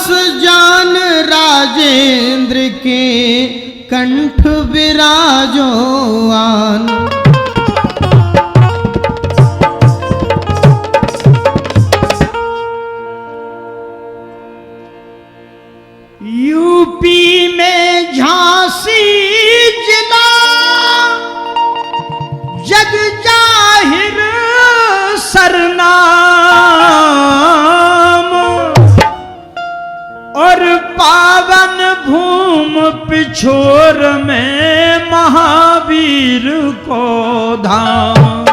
बस जान राजेंद्र के कंठ विराजो आन। यूपी में झांसी जिला जग जाहिर सरनाम और पावन भूम पिछोर में महावीर को धाम।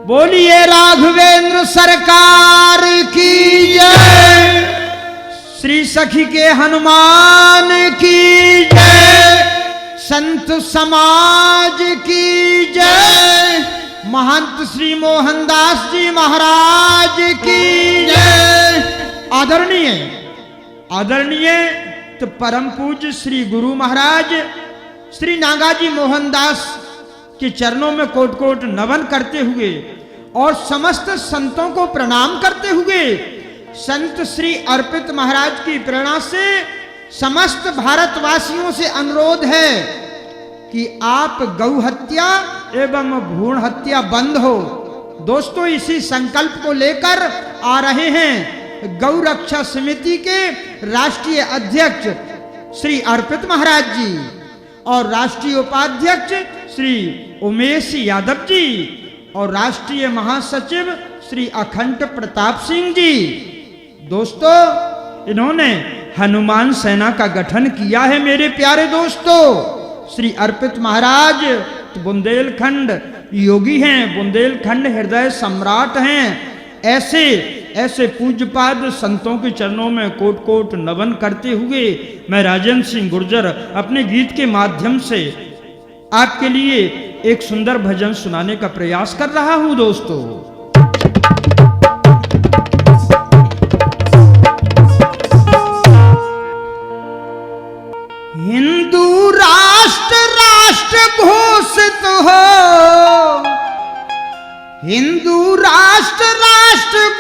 बोलिए राघवेंद्र सरकार की जय, श्री सखी के हनुमान की जय, संत समाज की जय, महंत श्री मोहनदास जी महाराज की जय। आदरणीय तो परम पूज्य श्री गुरु महाराज श्री नागाजी मोहनदास के चरणों में कोट कोट नमन करते हुए और समस्त संतों को प्रणाम करते हुए संत श्री अर्पित महाराज की प्रेरणा से समस्त भारतवासियों से अनुरोध है कि आप गौ हत्या एवं भ्रूण हत्या बंद हो। दोस्तों, इसी संकल्प को लेकर आ रहे हैं गौ रक्षा समिति के राष्ट्रीय अध्यक्ष श्री अर्पित महाराज जी और राष्ट्रीय उपाध्यक्ष श्री उमेश यादव जी और राष्ट्रीय महासचिव श्री अखंड प्रताप सिंह जी। दोस्तों, इन्होंने हनुमान सेना का गठन किया है। मेरे प्यारे दोस्तों, श्री अर्पित महाराज बुंदेलखंड योगी हैं, बुंदेलखंड हृदय सम्राट हैं। ऐसे पूज्यपाद संतों के चरणों में कोट कोट नमन करते हुए मैं राजेंद्र सिंह गुर्जर अपने गीत के माध्यम से आपके लिए एक सुंदर भजन सुनाने का प्रयास कर रहा हूं। दोस्तों, हिंदू राष्ट्र घोषित हो, हिंदू राष्ट्र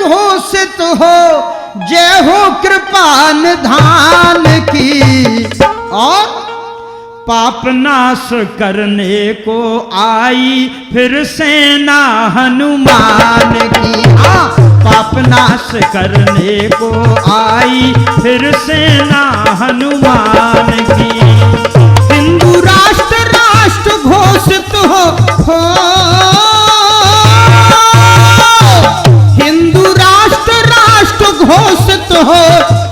घोषित हो, जय हो कृपा निधान की और पाप नाश करने को आई फिर सेना हनुमान की। पाप नाश करने को आई फिर सेना हनुमान की। हिंदू राष्ट्र घोषित हो, हिंदू राष्ट्र घोषित हो,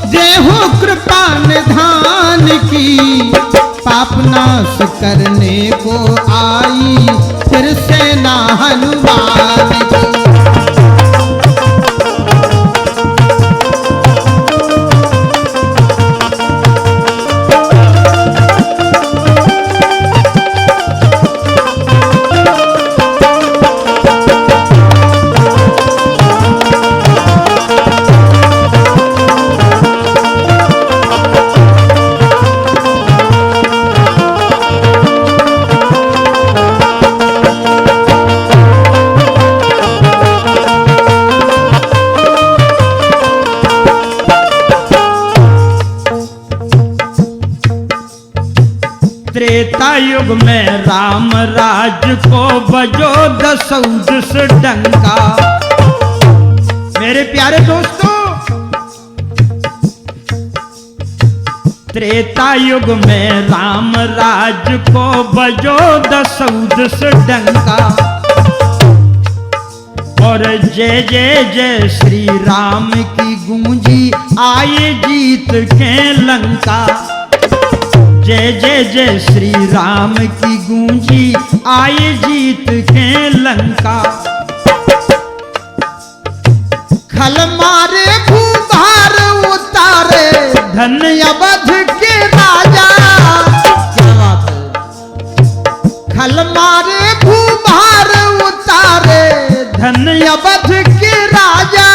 जय हो कृपा निधान की। पाप नाश करने को आई फिर सेना हनुमान की। त्रेता युग में राम राज को बजो दसौदस डंका। मेरे प्यारे दोस्तों, त्रेता युग में राम राज को बजो दसौदस डंका और जय जय जय श्री राम की गूंजी आए जीत के लंका। जय जय जय श्री राम की गूंजी आए जीत के लंका। खल मारे भूभार उतारे धन्य अवध के राजा। क्या बात है। खल मारे भूभार उतारे धन्य अवध के राजा।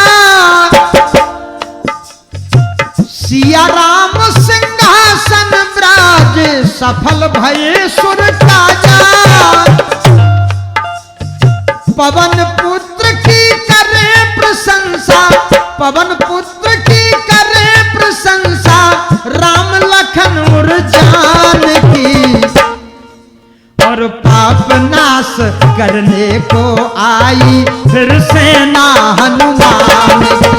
सिया राम सिंहासन विराज सफल भये सुर काजा। पवन पुत्र की करे प्रशंसा, पवन पुत्र करने को आई फिर सेना हनुमान की।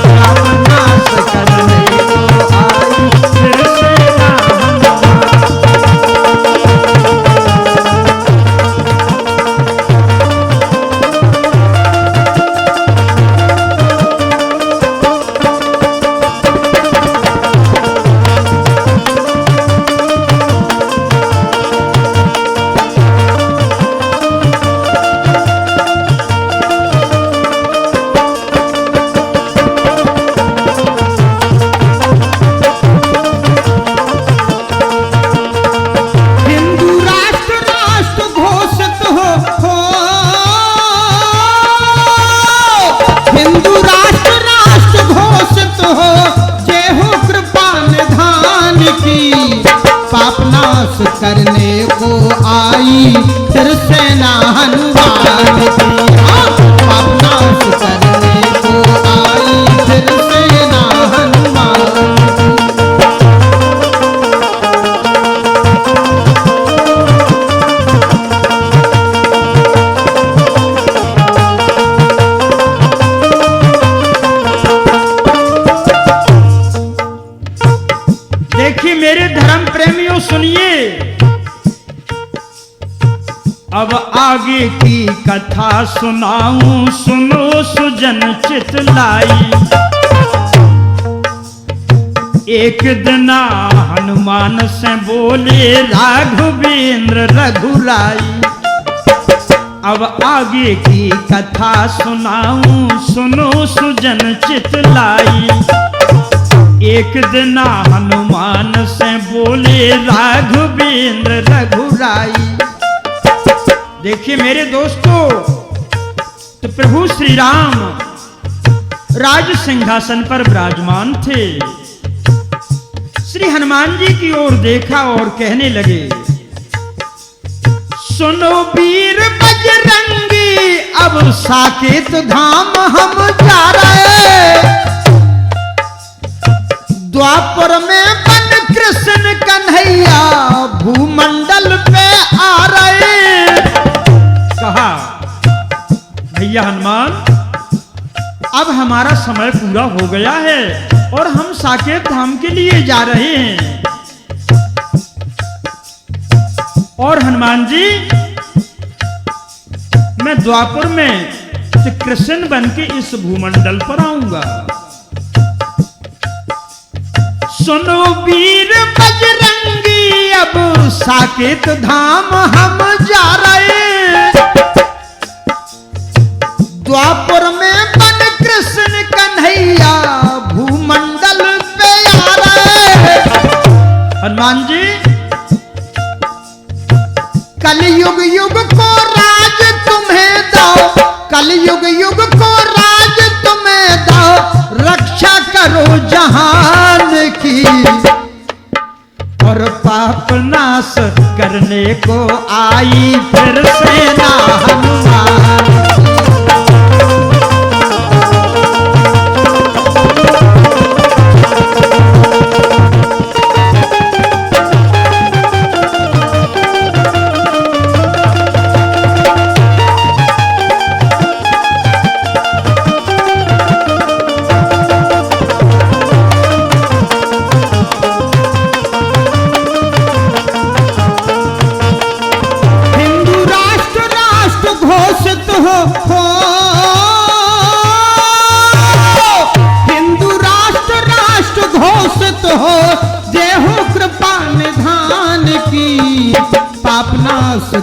पाप नाश करने को आई फिर सेना करने को आई फिर सेना हनुमान की। पाप नाश करने को आई फिर सेना हनुमान की। देखिए मेरे धर्म प्रेमियों सुनिए, अब आगे की कथा सुनाऊं सुनो सुजन चितलाई। एक दिन हनुमान से बोले राघवेंद्र रघुराई। अब आगे की कथा सुनाऊं सुनो सुजन चितलाई। एक दिन हनुमान से बोले राघवेंद्र रघुराई। देखिए मेरे दोस्तों, तो प्रभु श्री राम राज सिंहासन पर विराजमान थे। श्री हनुमान जी की ओर देखा और कहने लगे, सुनो वीर बजरंगी अब साकेत धाम हम जा रहे। द्वापर में बन कृष्ण कन्हैया भूमंडल पे आ रहे। कहा भैया हनुमान, अब हमारा समय पूरा हो गया है और हम साकेत धाम के लिए जा रहे हैं। और हनुमान जी, मैं द्वापर में कृष्ण बन के इस भूमंडल पर आऊंगा। सुनो वीर बजरंगी अब साकेत धाम हम जा रहे। द्वापर में बन कृष्ण कन्हैया भूमंडल पे आ रहे। हनुमान जी, कलयुग युग को राज तुम्हें दो, कलयुग युग को राज तुम्हें दो, रक्षा करो जहान की। और पाप नाश करने को आई फिर सेना हनुमान।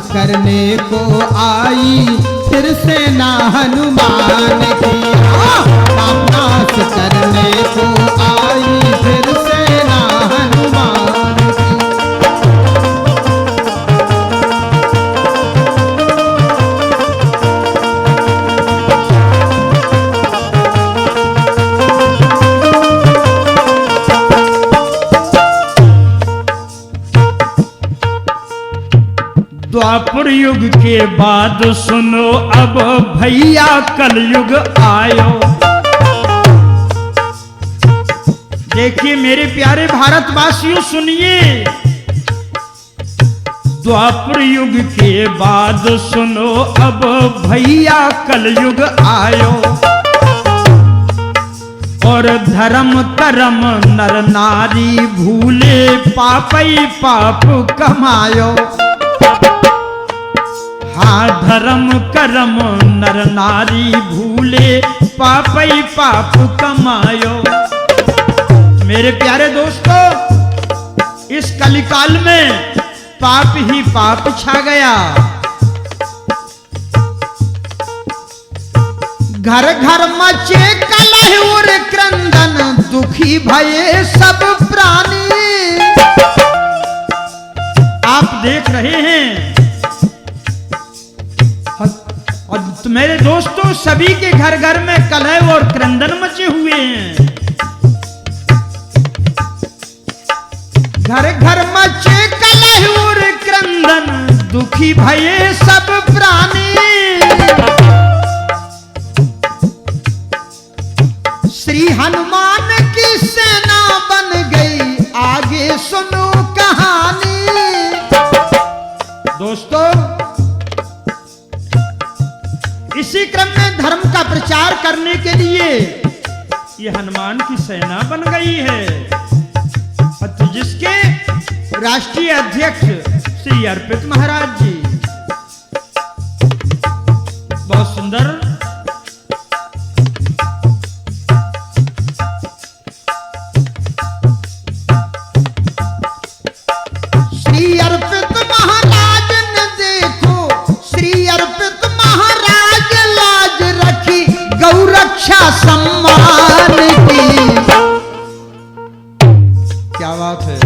करने को आई फिर सेना हनुमान की। पाप नाश करने को आई फिर सेना हनुमान की। द्वापर युग के बाद सुनो अब भैया कलयुग आयो। देखिए मेरे प्यारे भारतवासियों सुनिए, द्वापर युग के बाद सुनो अब भैया कलयुग आयो, और धर्म कर्म नर नारी भूले पापई पाप कमायो। हाँ, धर्म कर्म नर नारी भूले पापई पाप कमायो। मेरे प्यारे दोस्तों, इस कलिकाल में पाप ही पाप छा गया। घर घर मचे कलह और क्रंदन, दुखी भये सब प्राणी। आप देख रहे हैं, और मेरे दोस्तों सभी के घर घर में कलह और क्रंदन मचे हुए हैं। घर घर मचे कलह और क्रंदन, दुखी भये सब प्राणी। श्री हनुमान की सेना बन गई, आगे सुनो कहानी। दोस्तों, इसी क्रम में धर्म का प्रचार करने के लिए ये हनुमान की सेना बन गई है, तो जिसके राष्ट्रीय अध्यक्ष श्री अर्पित महाराज जी बहुत सुंदर श्री अर्पित महाराज ने देखो, श्री अर्पित महाराज लाज रखी गौरक्षा सम्मान की। क्या बात है।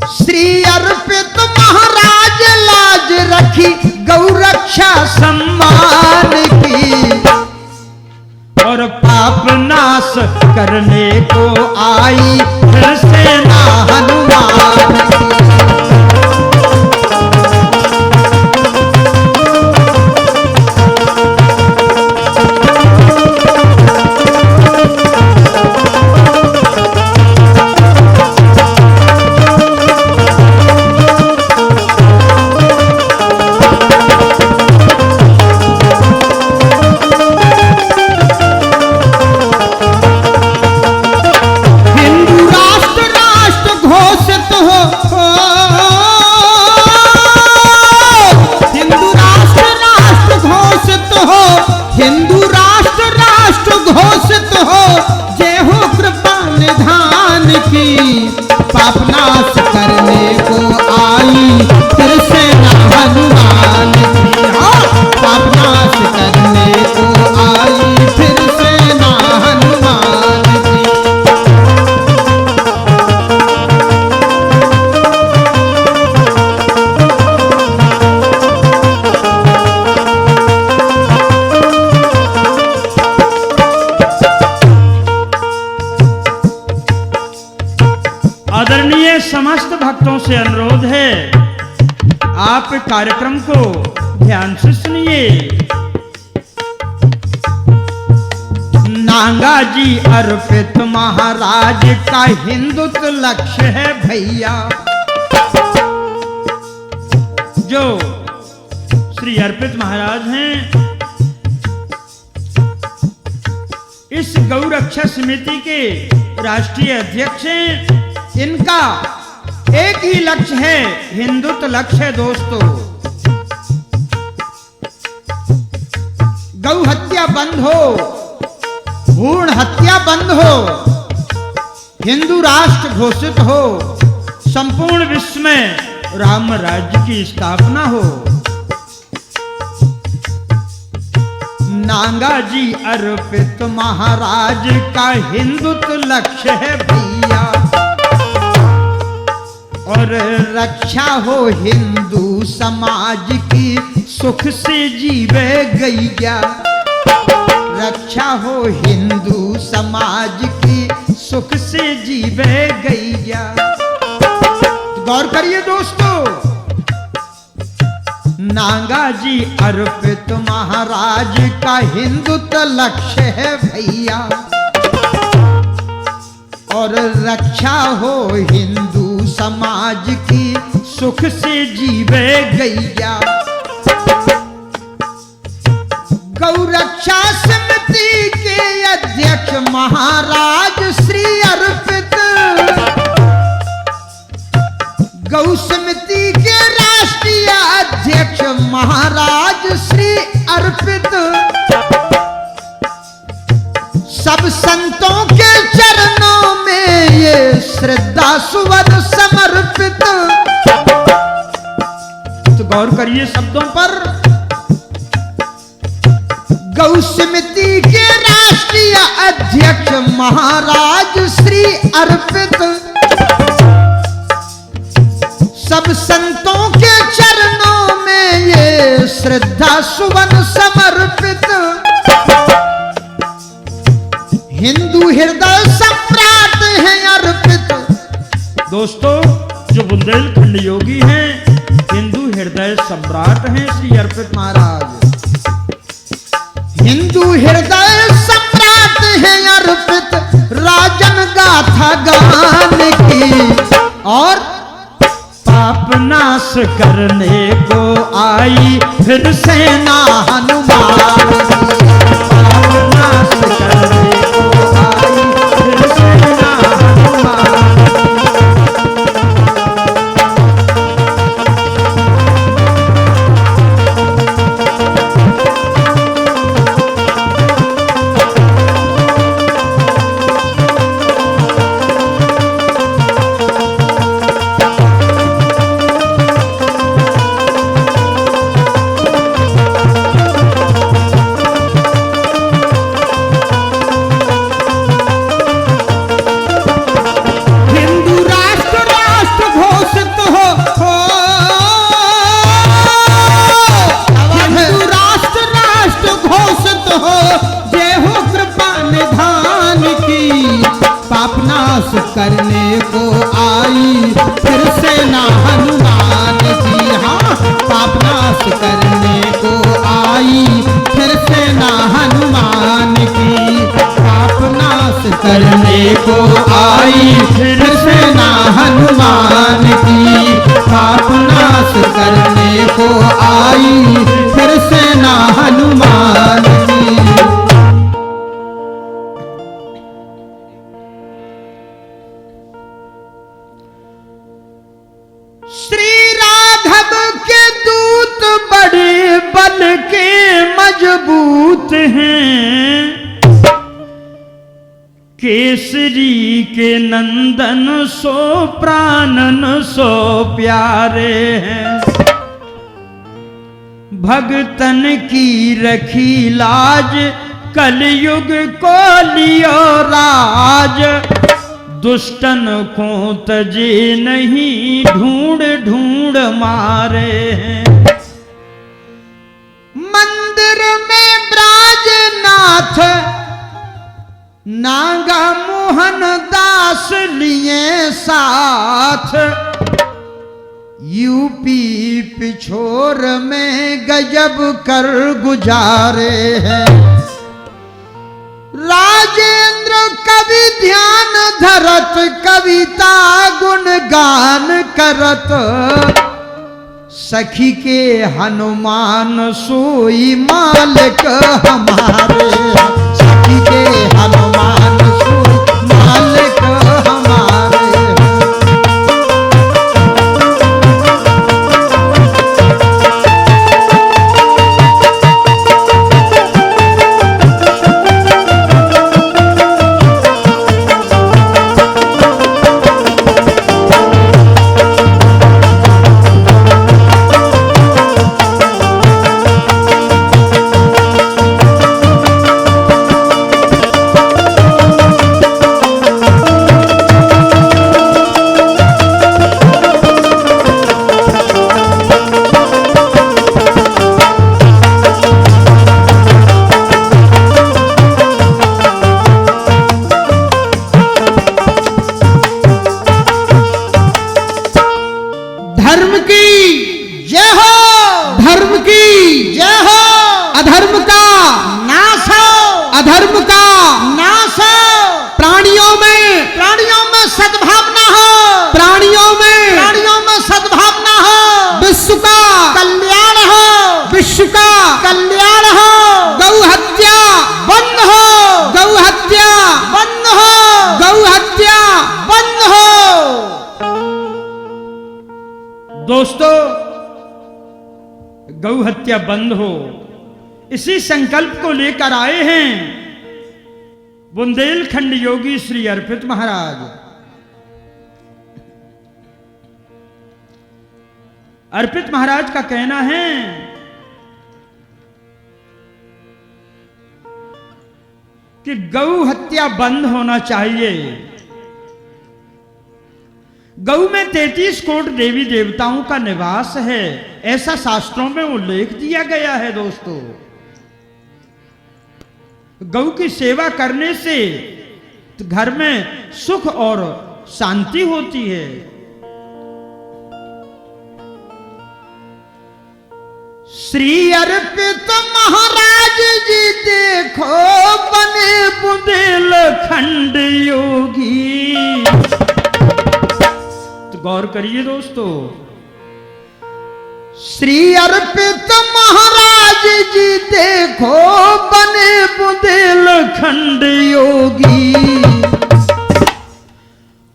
श्री अर्पित महाराज लाज रखी गौरक्षा सम्मान की, और पाप नाश करने को आई फिर सेना हनुमान की। आदरणीय समस्त भक्तों से अनुरोध है, आप कार्यक्रम को ध्यान से सुनिए। नांगा जी अर्पित महाराज का हिंदुत्व लक्ष्य है भैया। जो श्री अर्पित महाराज हैं, इस गौ रक्षा समिति के राष्ट्रीय अध्यक्ष हैं। इनका एक ही लक्ष्य है, हिंदुत्व लक्ष्य है। दोस्तों, गौ हत्या बंद हो, भ्रूण हत्या बंद हो, हिंदू राष्ट्र घोषित हो, संपूर्ण विश्व में राम राज्य की स्थापना हो। नांगा जी अर्पित महाराज का हिंदुत्व लक्ष्य है भैया, और रक्षा हो हिंदू समाज की सुख से जीवे गैया। रक्षा हो हिंदू समाज की सुख से जीवे गैया। गौर करिए दोस्तों, नांगा जी अर्पित महाराज का हिंदुत्व लक्ष्य है भैया, और रक्षा हो हिंदू समाज की सुख से जीवे गैया। गौरक्षा समिति के अध्यक्ष महाराज श्री अर्पित, गौ समिति के राष्ट्रीय अध्यक्ष महाराज श्री अर्पित, सब संतों के चरणों में ये श्रद्धा सुवद समर्पित। तो गौर करिए शब्दों पर। गौ समिति के राष्ट्रीय अध्यक्ष महाराज श्री अर्पित, सब संतों के चरणों में ये श्रद्धा सुवन समर्पित। हिंदू हृदय सम्राट है अर्पित। दोस्तों, जो बुंदेलखंड योगी हैं, हिंदू हृदय सम्राट हैं श्री अर्पित महाराज। हिंदू हृदय सम्राट है अर्पित, राजन गाथा गान की और पाप नाश करने को आई फिर सेना हनुमान। पाप नाश करने को आई फिर सेना हनुमान। करने को आई फिर सेना हनुमान जी। हाँ, पाप नाश करने को आई फिर सेना हनुमान की। पाप नाश करने को आई फिर सेना हनुमान की। पाप नाश करने को आई फिर सेना हनुमान की। श्री राघव के दूत बड़े बल के मजबूत हैं, केसरी के नंदन सो प्राणन सो प्यारे हैं। भगतन की रखी लाज, कलयुग को लियो राज। दुष्टन को तजे नहीं, ढूंढ ढूंढ मारे हैं। मंदिर में ब्राजनाथ नागा मोहन दास लिए साथ। यूपी पिछोर में गजब कर गुजारे हैं। राजेंद्र कवि ध्यान धरत, कविता गुणगान करत। सखी के हनुमान सोई मालिक हमारे। सखी के हनुमान सोई मालिक हमारे। प्राणियों में सद्भावना हो, प्राणियों में गौ हत्या बंद हो, इसी संकल्प को लेकर आए हैं बुंदेलखंड योगी श्री अर्पित महाराज। अर्पित महाराज का कहना है कि गौ हत्या बंद होना चाहिए। गौ में 33 कोट देवी देवताओं का निवास है, ऐसा शास्त्रों में उल्लेख दिया गया है। दोस्तों, गौ की सेवा करने से घर में सुख और शांति होती है। श्री अर्पित महाराज जी देखो बने बुंदेलखंड योगी। तो गौर करिए दोस्तों, श्री अर्पित महाराज जी देखो बने बुंदेलखंड योगी,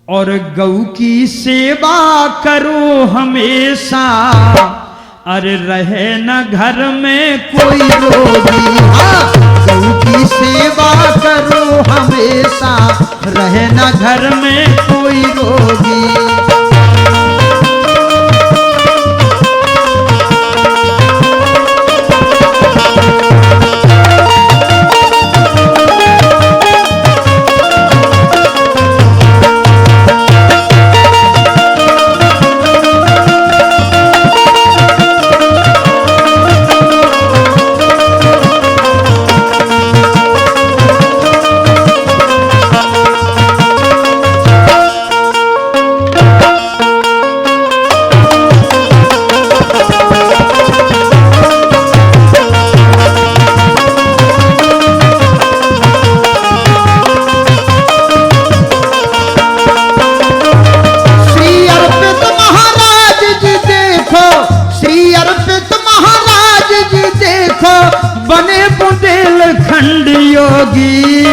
और गौ की सेवा करो हमेशा, अरे रहे न घर में कोई रोगी। गौ की सेवा करो हमेशा, रहे न घर में कोई रोगी। बने बुंदेलखंड योगी,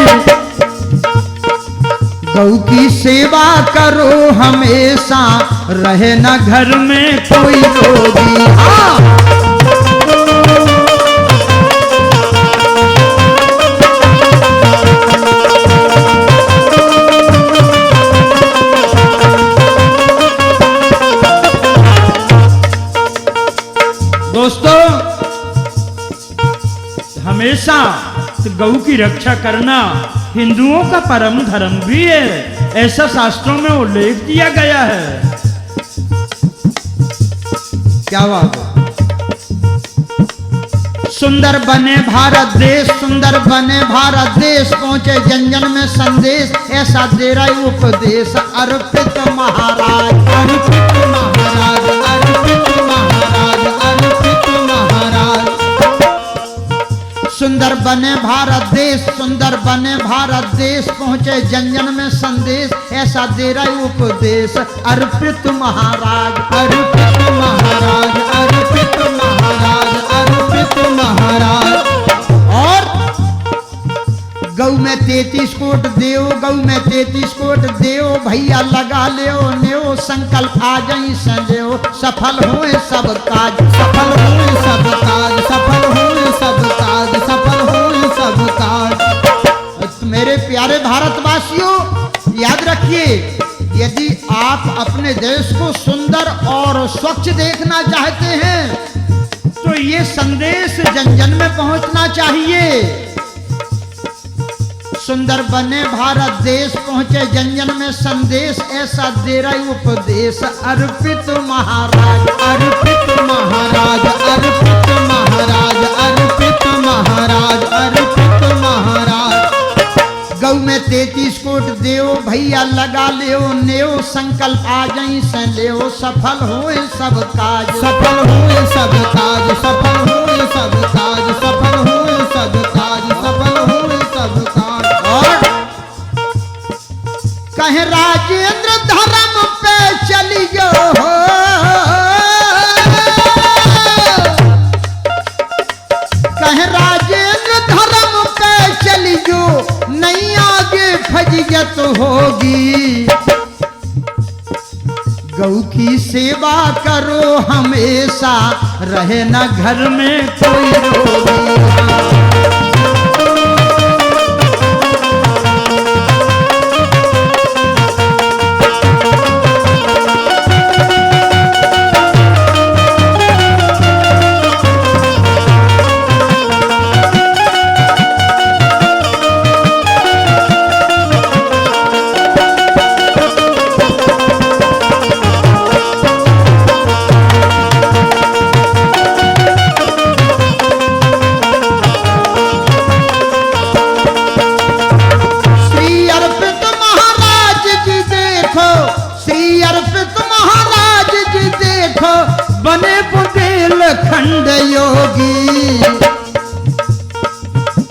गौ की सेवा करो हमेशा, रहे न घर में कोई रोगी। दोस्तों, हमेशा गौ की रक्षा करना हिंदुओं का परम धर्म भी है, ऐसा शास्त्रों में उल्लेख दिया गया है। क्या बात है। सुंदर बने भारत देश, सुंदर बने भारत देश, पहुंचे जन जन में संदेश, ऐसा दे रहा उपदेश अर्पित महाराज। अर्पित महाराज, अर्पित महाराज, अर्पित महाराज। सुंदर बने भारत देश, सुंदर बने भारत देश, पहुंचे जन जन में संदेश, ऐसा दे रहा उपदेश अर्पित महाराज। अर्पित महाराज, अर्पित महाराज, अर्पित महाराज। और गौ में 33 कोट देव, गौ में 33 कोट देव, भैया लगा ले नेओ, संकल्प आ जाई संदेव, सफल हुए सब काज, सफल हुए सब काज, सफल हुए सब काज, सफल हुए सब काज। मेरे प्यारे भारतवासियों, याद रखिए, यदि आप अपने देश को सुंदर और स्वच्छ देखना चाहते हैं तो ये संदेश जन जन में पहुंचना चाहिए। सुंदर बने भारत देश, पहुंचे जन जन में संदेश, ऐसा दे रहा उपदेश अर्पित महाराज। अर्पित महाराज, अर्पित महाराज, अर्पित महाराज, अर्पित महाराज। गौ में 33 कोट देव, भैया लगा ले नेओ, संकल्प आ जाई से ले, सफल हुए सब काज, सफल हुए सब काज, सफल हुए सब काज, सफल हुए सब काज, सफल हुए सब काज। और कहे राजेंद्र धर्म पे चलियो, कहे राजेंद्र धर्म पे चलियो, नहीं आगे फजीयत होगी। गौ की सेवा करो हमेशा, रहे न घर में कोई रोगी। खंड योगी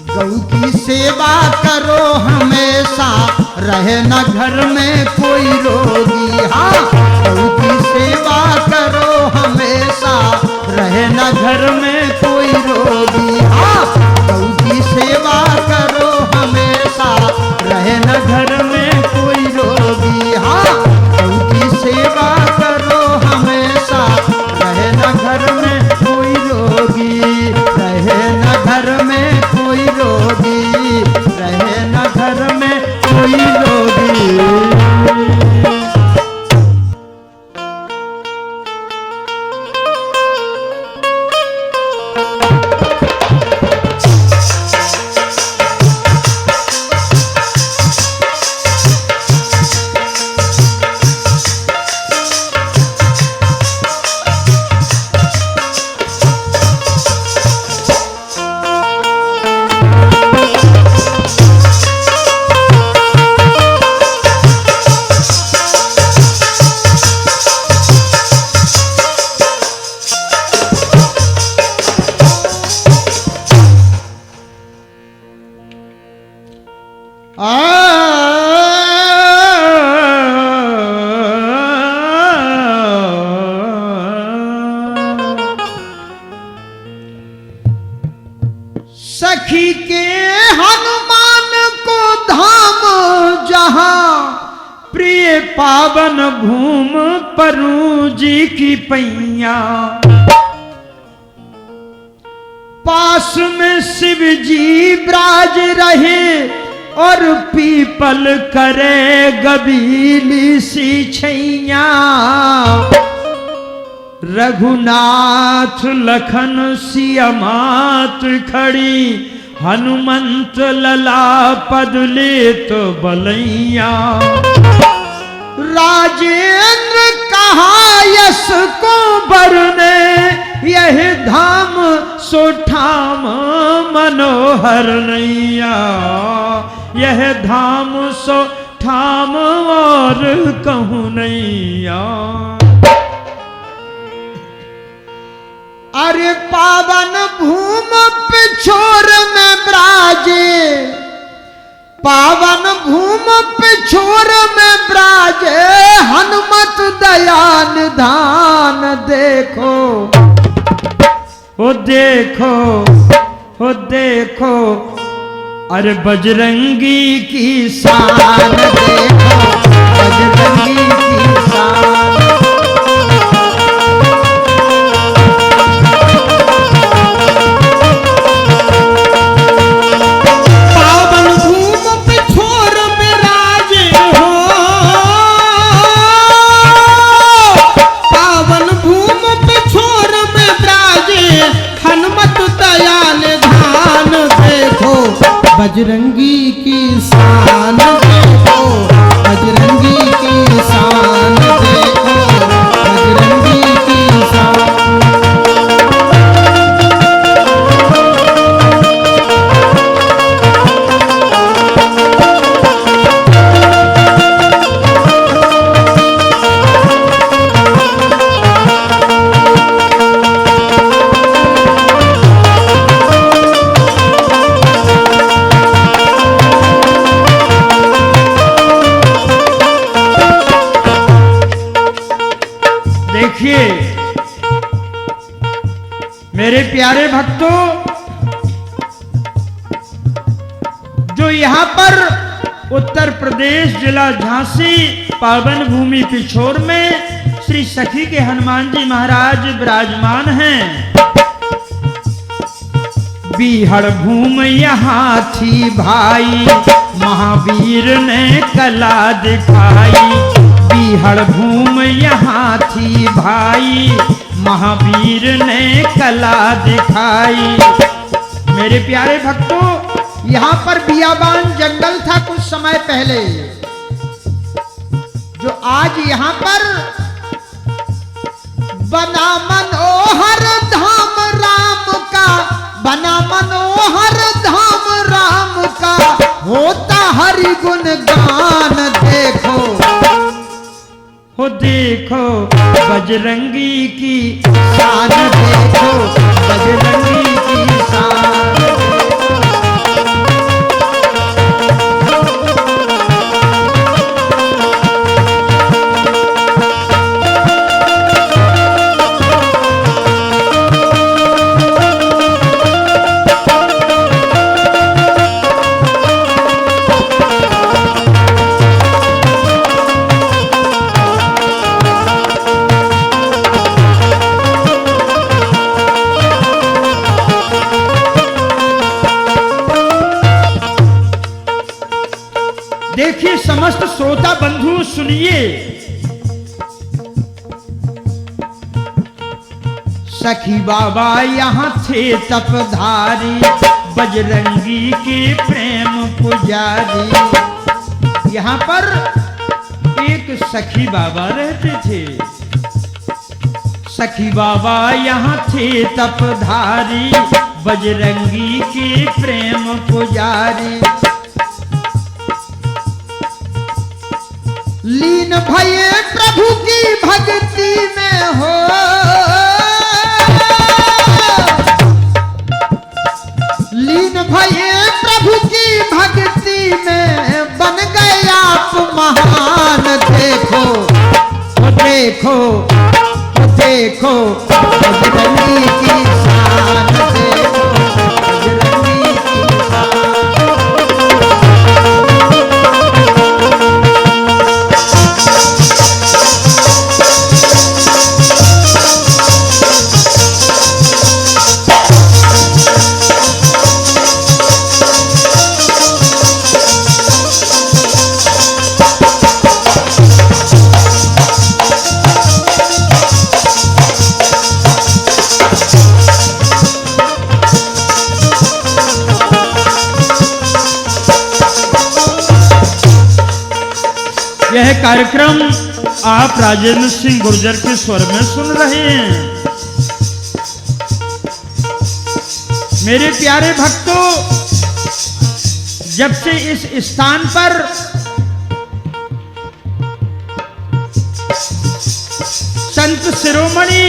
गौ की सेवा करो हमेशा, रहे न घर में कोई रोगी। हाँ, गौ की सेवा करो हमेशा, रहे न घर में कोई रोगी। हाँ, गौ की सेवा करो हमेशा, रहे न घर में कोई रोगी। हाँ, गौ की सेवा करो हमेशा, रहे न घर में कोई रोगी, रहे न घर में कोई रोगी, रहे न घर में कोई रोगी। सखी के हनुमान को धाम जहां, प्रिय पावन भूम परू जी की पैया। पास में शिव जी ब्राज रहे और पीपल करे गबीली सी छैया। रघुनाथ लखन सियामात खड़ी, हनुमंत लला पदले तो बलैया। राजेंद्र कहा यश को बरने, यह धाम सो ठाम मनोहर नैया। यह धाम सो ठाम और कहूँ नैया। अरे पावन भूम पिछोर में ब्राजे, पावन भूम पिछोर में ब्राजे, हनुमत दया निधान देखो। ओ देखो, ओ देखो, अरे बजरंगी की शान देखो, बजरंगी की शान। बजरंगी की शान देखो, बजरंगी की शान देखो, बजरंगी की शान। देखिए मेरे प्यारे भक्तों, जो यहाँ पर उत्तर प्रदेश जिला झांसी पावन भूमि पिछोर में श्री श्री सखी के हनुमान जी महाराज विराजमान हैं। बीहड़ भूम यहाँ थी भाई, महावीर ने कला दिखाई। बीहड़ भूम यहाँ थी भाई, महावीर ने कला दिखाई। मेरे प्यारे भक्तों, यहाँ पर बियाबान जंगल था कुछ समय पहले, जो आज यहाँ पर बना मनोहर धाम राम का, बना मनोहर धाम राम का, होता हरि गुण गान। देखो हो देखो बजरंगी की शान, देखो बजरंगी की शान। देखिए समस्त श्रोता बंधु सुनिए, सखी बाबा यहाँ थे तपधारी, बजरंगी के प्रेम पुजारी। यहाँ पर एक सखी बाबा रहते थे। सखी बाबा यहाँ थे तपधारी, बजरंगी के प्रेम पुजारी। लीन भये प्रभु की भक्ति में हो, लीन भये प्रभु की भक्ति में, बन गए आप महान। देखो देखो देखो बजरंगी की शान, देखो बजरंगी की शान। यह कार्यक्रम आप राजेंद्र सिंह गुर्जर के स्वर में सुन रहे हैं। मेरे प्यारे भक्तों, जब से इस स्थान पर संत शिरोमणि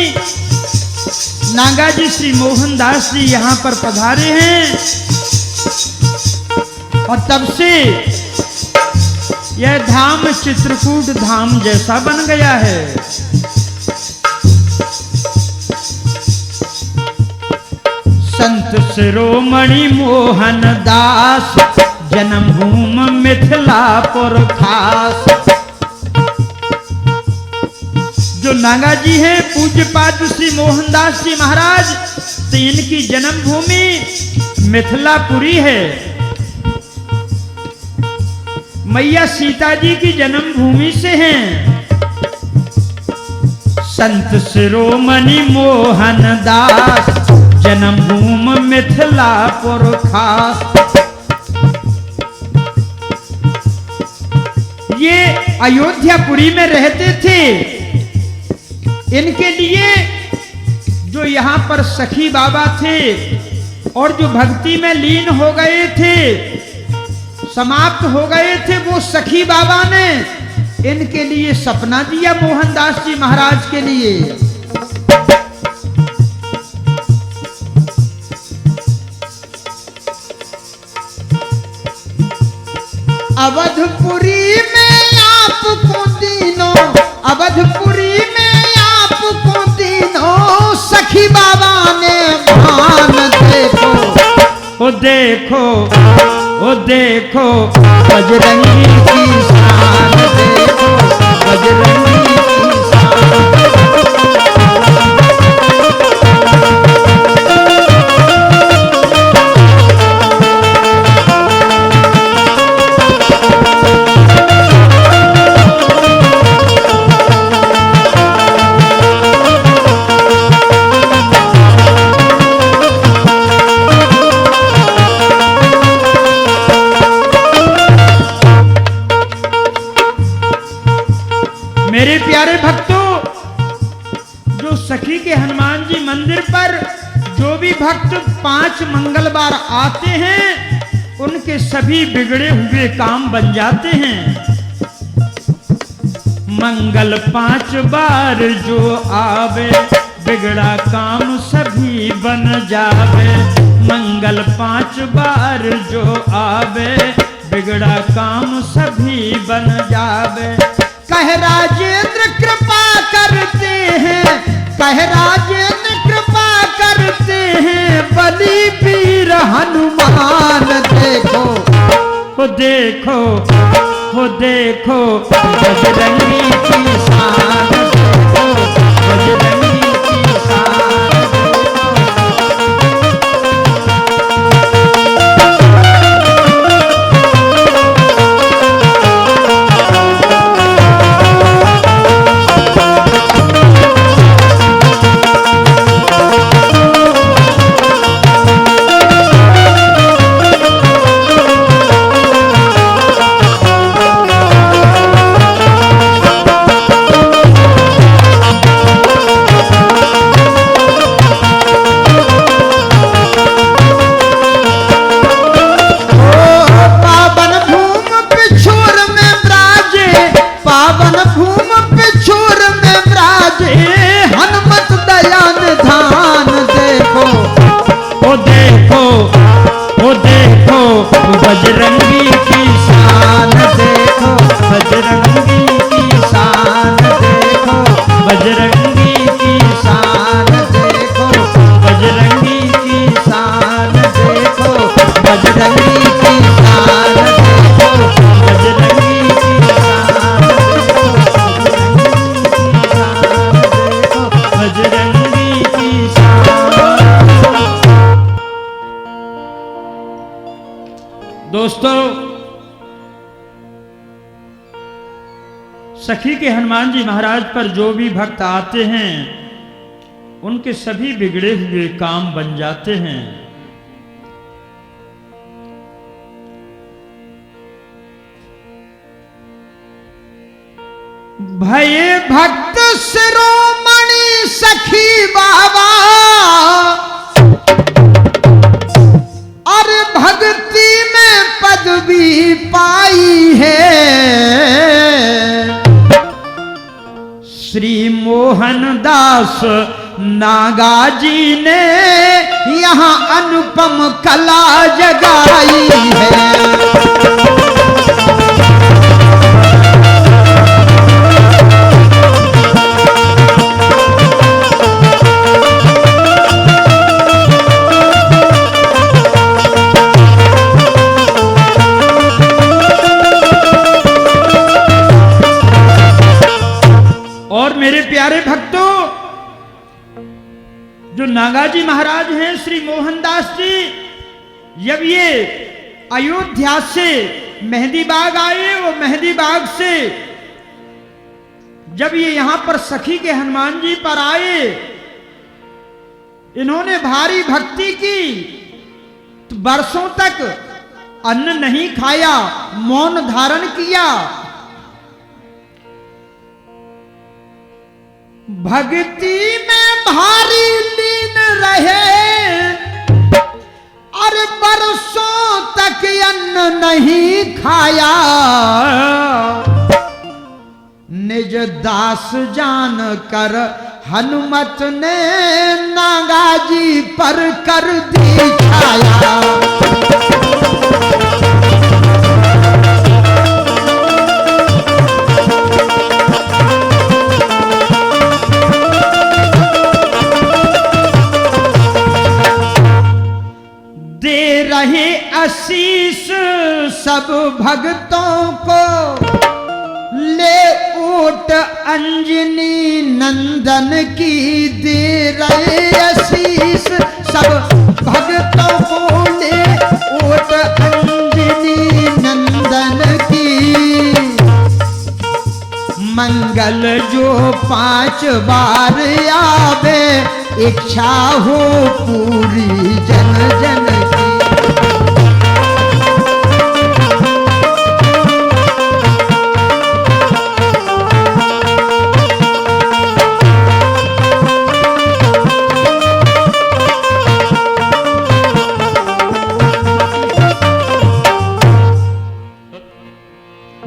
नागाजी श्री मोहनदास जी यहाँ पर पधारे हैं, और तब से यह धाम चित्रकूट धाम जैसा बन गया है। संत शिरोमणि मोहन दास, जन्मभूमि मिथिलापुर खास। जो नागा जी हैं पूज्यपाद श्री मोहनदास जी महाराज, तो इनकी जन्मभूमि मिथिलापुरी है। मैया सीता जी की जन्मभूमि से हैं। संत शिरोमणि मोहन दास, जन्मभूमि मिथिलापुर खास। ये अयोध्यापुरी में रहते थे। इनके लिए जो यहाँ पर सखी बाबा थे और जो भक्ति में लीन हो गए थे, समाप्त हो गए थे, वो सखी बाबा ने इनके लिए सपना दिया मोहनदास जी महाराज के लिए। अवधपुरी में आपको दीनों, अवधपुरी में आपको दीनों, सखी बाबा ने मान। देखो ओ देखो ओ देखो बजरंगी की शान, देखो बजरंगी की शान। मेरे प्यारे भक्तों, जो सखी के हनुमान जी मंदिर पर जो भी भक्त 5 मंगलवार आते हैं उनके सभी बिगड़े हुए काम बन जाते हैं। मंगल 5 बार जो आवे बिगड़ा काम सभी बन जावे। मंगल 5 बार जो आवे बिगड़ा काम सभी बन जावे। कह राजेंद्र कृपा करते हैं, कह राजेंद्र कृपा करते हैं, बलि वीर हनुमान देखो, हो देखो, हो देखो बजरंगी की शान देखो, बजरंगी की शान बजरंगी की शान देखो, बजरंगी की शान देखो, बजरंगी की शान देखो, बजरंगी की शान देखो, बजरंगी की शान देखो, बजरंगी की शान देखो, बजरंगी की शान। दोस्तों, सखी के हनुमान जी महाराज पर जो भी भक्त आते हैं उनके सभी बिगड़े हुए काम बन जाते हैं। भये भक्त शिरोमणि सखी बाबा, और भक्ति में पदवी पाई है। श्री मोहनदास नागा जी ने यहाँ अनुपम कला जगाई है। और मेरे प्यारे भक्तों, जो नागाजी महाराज हैं श्री मोहनदास जी, जब ये अयोध्या से मेहंदी बाग आए, वो मेहंदी बाग से जब ये यहां पर सखी के हनुमान जी पर आए, इन्होंने भारी भक्ति की, तो बरसों तक अन्न नहीं खाया, मौन धारण किया। भक्ति में भारी लीन रहे, और बरसों तक अन्न नहीं खाया। निज दास जान कर हनुमत ने नागाजी पर कर दी छाया। रहे आशीष सब भक्तों को, ले ओट अंजनी नंदन की दे रहे आशीष सब भक्तों को, ले ओट अंजनी नंदन की। मंगल जो 5 बार आवे, इच्छा हो पूरी जन जन की।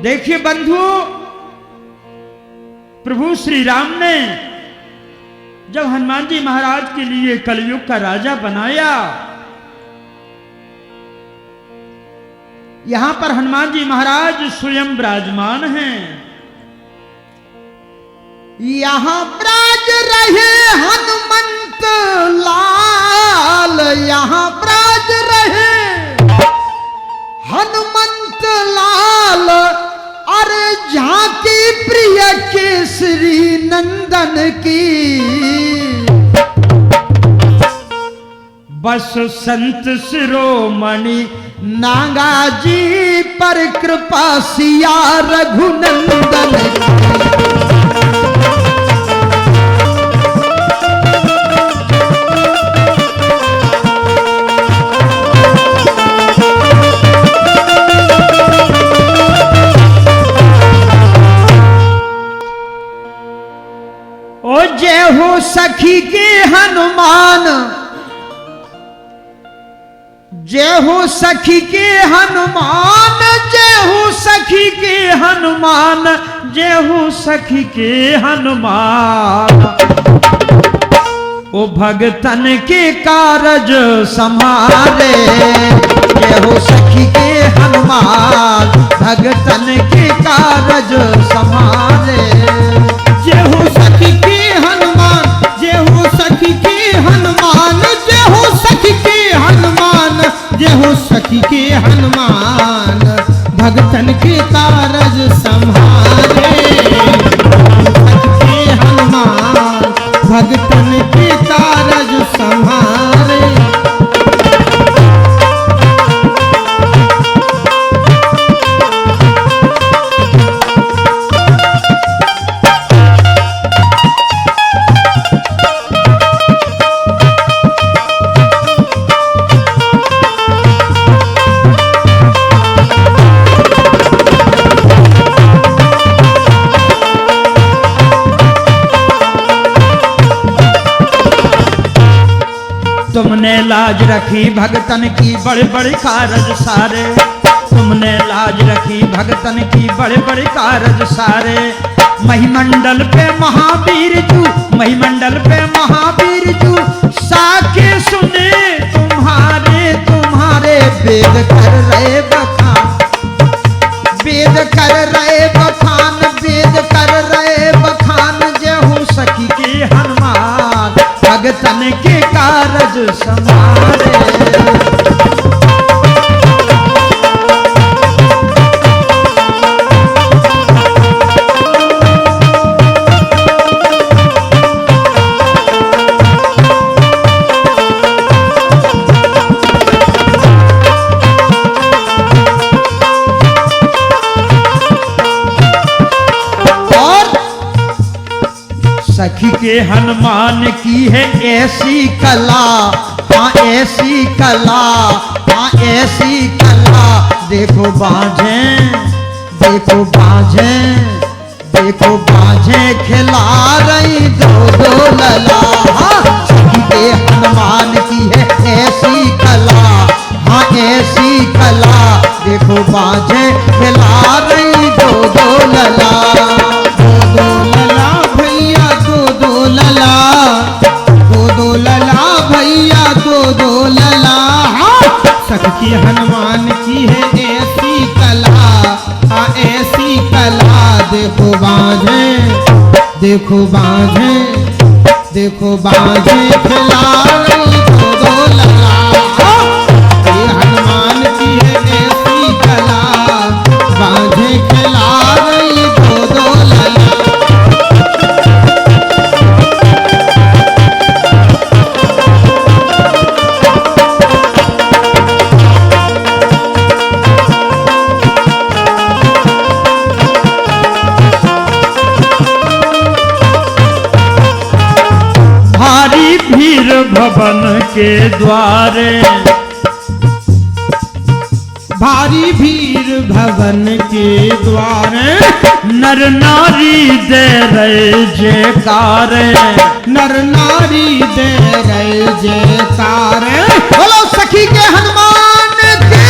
देखिए बंधु, प्रभु श्री राम ने जब हनुमान जी महाराज के लिए कलयुग का राजा बनाया, यहां पर हनुमान जी महाराज स्वयं विराजमान हैं। यहाँ ब्राज रहे हनुमंत लाल, यहाँ ब्राज रहे हनुमंत लाल, अरे झांकी प्रिय केसरी नंदन की। बस संत शिरोमणि नागा जी पर कृपा सिया रघुनंदन की। ओ जय हो सखी के हनुमान, जय हो सखी के हनुमान, जय हो सखी के हनुमान, जय हो सखी के हनुमान। ओ भगतन के कारज समारे, जय हो सखी के हनुमान, भगतन के कारज समारे। जय हो सखी के हनुमान, जय हो सखी के हनुमान, जय हो सखी के हनुमान, जय हो सखी के हनुमान, भगतन के कारज संहारे। सखी के हनुमान, भगतन के कारज संहारे। तुमने लाज रखी भगतन की बड़े बड़े कारज सारे, तुमने लाज रखी भगतन की बड़े बड़े कारज सारे। महिमंडल पे महावीर तू, महिमंडल पे महावीर तू, साके सुने तुम्हारे तुम्हारे। वेद कर रहे बखान, वेद कर रहे बखान, वेद कर रहे बखान। जय हो सखी के हनुमान, भगतन के कारज समारे। सखी के हनुमान की है ऐसी कला, हाँ ऐसी कला, हाँ ऐसी कला। देखो बाझे, देखो बाझे, देखो बाझे खिला रही दो दो लला। हाँ सखी के हनुमान की है ऐसी कला, हाँ ऐसी कला। देखो बाझे खिला रही दो दो लला। दो दो लला भैया, दो दो लला, दो दो लला भैया, दो दो लला। हाँ सखी हनुमान की है ऐसी कला, हाँ ऐसी कला। देखो बाझे, देखो बाझे, देखो बाझे खिला रही दो दो लला। ये हनुमान की है ऐसी कला, बाझे खिला रही दो दो लला। भारी भीड़ भवन के द्वारे, भारी भीड़ भवन के द्वारे। नर नारी दे रहे जयकार, नर नारी दे रहे जयकार। बोलो सखी के हनुमान की,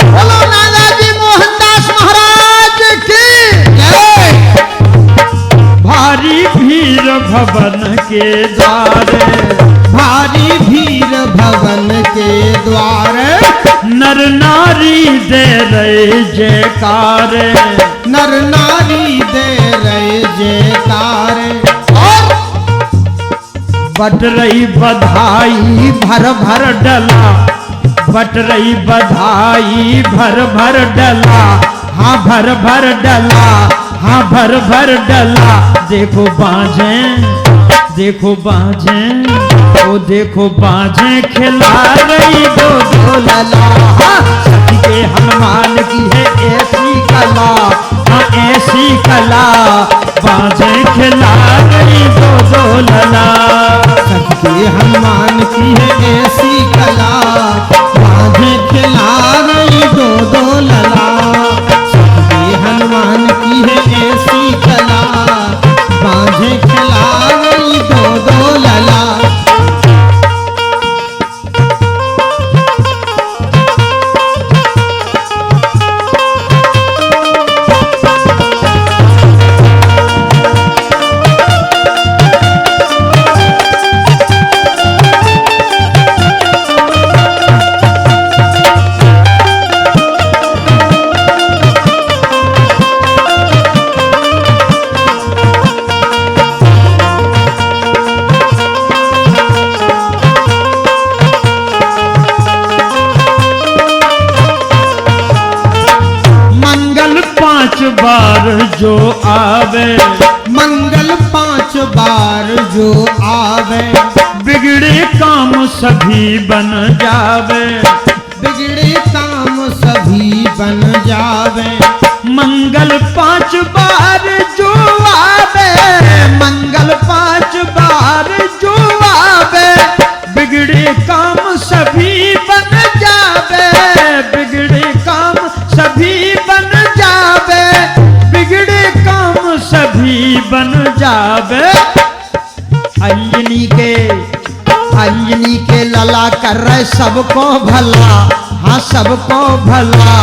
बोलो नागाजी मोहनदास भवन के द्वार, भारी भीड़ भवन के द्वार, नर नारी दे रहे जयकार, नर नारी दे रहे जयकार। और बट रही बधाई भर भर डला, बट रही बधाई भर भर डला, हाँ भर भर डला, हाँ भर भर डला। देखो बाजे, देखो बाजे, ओ देखो बाजे खिला रही दो दो लला। सखी के हनुमान की है ऐसी कला, हाँ ऐसी कला, बाजे खिला रही दो दो लला। सखी के हनुमान की है ऐसी कला, बाजे खिला रही दो दो लला। सखी के हनुमान की है ऐसी कला, बाजे खिला रही दो दो लला। बार जो आवे, मंगल 5 बार जो आवे, बिगड़े काम सभी बन जावे, बिगड़े काम सभी बन जावे। मंगल 5 बार जो आवे, मंगल 5 बार जो आवे, बिगड़े काम सभी बन जावे, बिगड़े काम सभी बन जावे, बिगड़े काम सभी बन जावे। अंजनी के लला कर रहे सबको भला, हाँ सबको भला।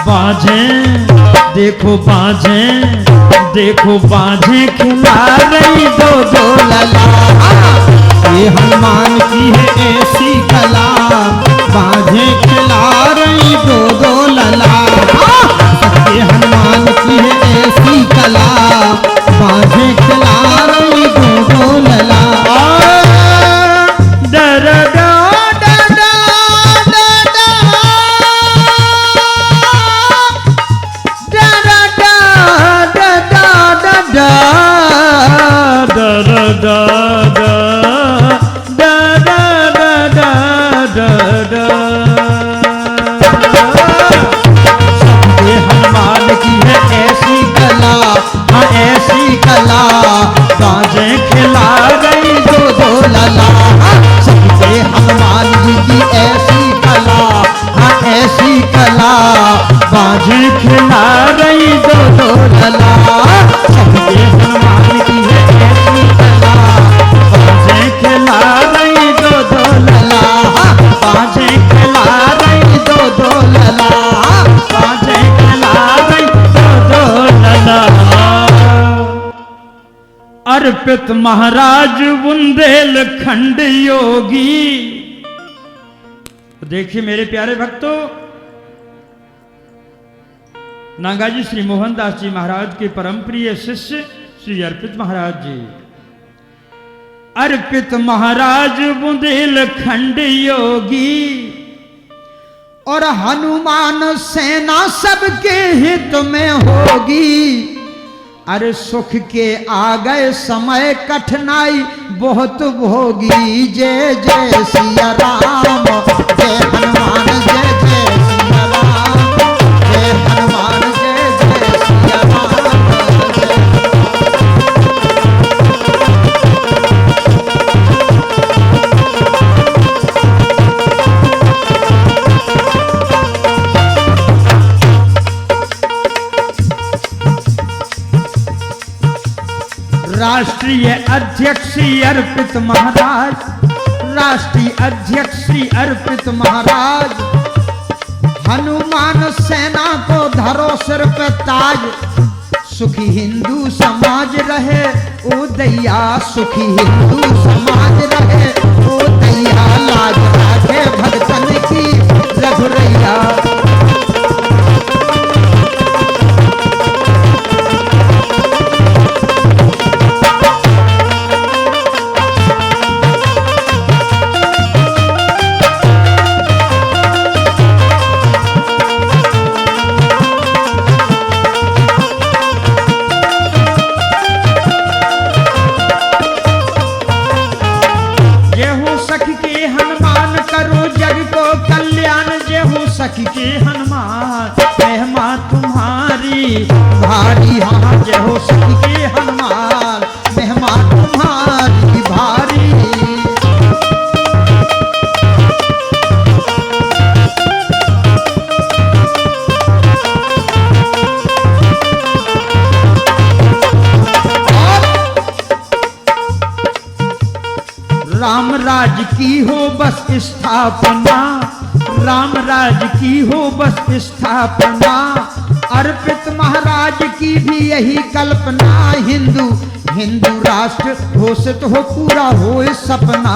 बाजे देखो बाजे, देखो बाजे खिला रही दो दो लला। ये हनुमान की है ऐसी कला, बाजे खिला रही दो दो लला। ये हनुमान की है ऐसी कला, बाजे खिला रही दो दो लला। डर हनुमान की है ऐसी कला, हाँ ऐसी कला, बाजे खिला रही दो दो लला। सबके हनुमान जी की ऐसी कला, हाँ ऐसी कला। बाजे खिला रही दो दो लला। सबके हनुमान की है ऐसी कला, बाजे खिला रही दो दो लला। बाजे खिला रही दो दो लला, बाजे खिला रही दो दो लला। अर्पित महाराज बुंदेलखंड योगी। देखिए मेरे प्यारे भक्तों, नागाजी श्री मोहनदास जी महाराज के परम प्रिय शिष्य श्री अर्पित महाराज जी। अर्पित महाराज बुंदेलखंड योगी, और हनुमान सेना सबके हित में होगी। अरे सुख के आ गए समय कठिनाई बहुत भोगी। जय जय सिया राम, जय हनुमान, जय जय सिया राम, जय हनुमान, जय जय सिया राम। राष्ट्रीय अध्यक्ष श्री अर्पित महाराज, राष्ट्रीय अध्यक्ष श्री अर्पित महाराज। हनुमान सेना को धरो सिर पे ताज, सुखी हिंदू समाज रहे उदय दैया सुखी हिंदू समाज रहे, ओ दैया लाज राखे भगतन की रघुरैया। सखी के हनुमान महिमा तुम्हारी भारी, हाँ जय हो सखी के हनुमान महिमा तुम्हारी भारी। राम राज की हो बस स्थापना, राम राज की हो बस स्थापना, अर्पित महाराज की भी यही कल्पना, हिंदू हिंदू राष्ट्र घोषित हो पूरा हो सपना।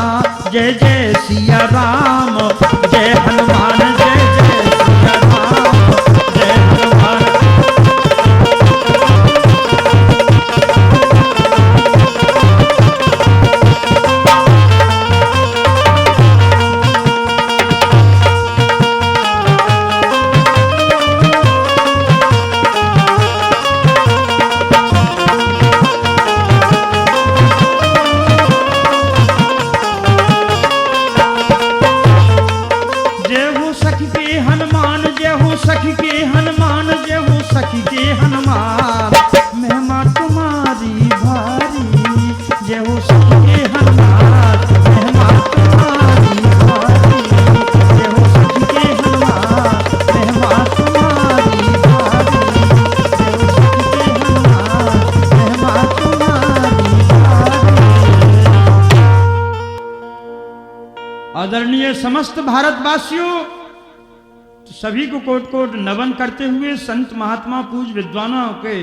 जय जय सिया राम जय हनुमान, जय जय सिया राम जय हनुमान। सखी के हनुमान जय हो सखी के हनुमान महिमा तुम्हारी भारी, जय हो सखी के हनुमान महिमा तुम्हारी भारी, जय हो सखी के हनुमान महिमा तुम्हारी भारी, जय हो सखी के हनुमान महिमा तुम्हारी भारी। आदरणीय समस्त भारतवासियों, सभी को कोट कोट नमन करते हुए, संत महात्मा पूज विद्वानों के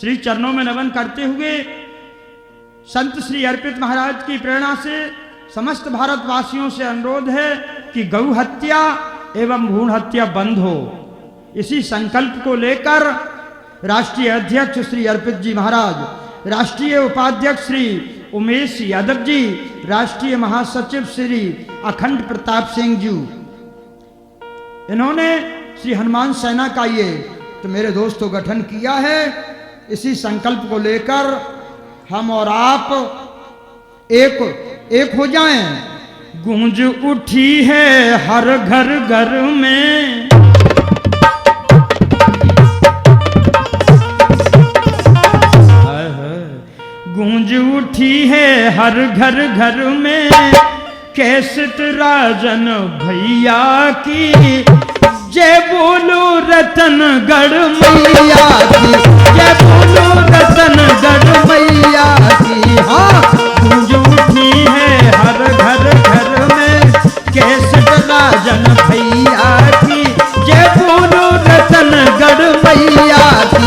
श्री चरणों में नमन करते हुए, संत श्री अर्पित महाराज की प्रेरणा से समस्त भारतवासियों से अनुरोध है कि गौ हत्या एवं भ्रूण हत्या बंद हो। इसी संकल्प को लेकर राष्ट्रीय अध्यक्ष श्री अर्पित जी महाराज, राष्ट्रीय उपाध्यक्ष श्री उमेश यादव जी, राष्ट्रीय महासचिव श्री अखंड प्रताप सिंह जी, इन्होंने श्री हनुमान सेना का ये तो मेरे दोस्तों गठन किया है। इसी संकल्प को लेकर हम और आप एक हो जाएं। गूंज उठी है हर घर घर में, गूंज उठी है हर घर घर में, कैसेट राजन भैया की, जय बोलो रतनगढ़ मैया की, जय बोलो रतनगढ़ मैया की। हाँ गूंज उठी है हर घर घर में, कैसेट राजन भैया की, जय बोलो रतनगढ़ मैया की।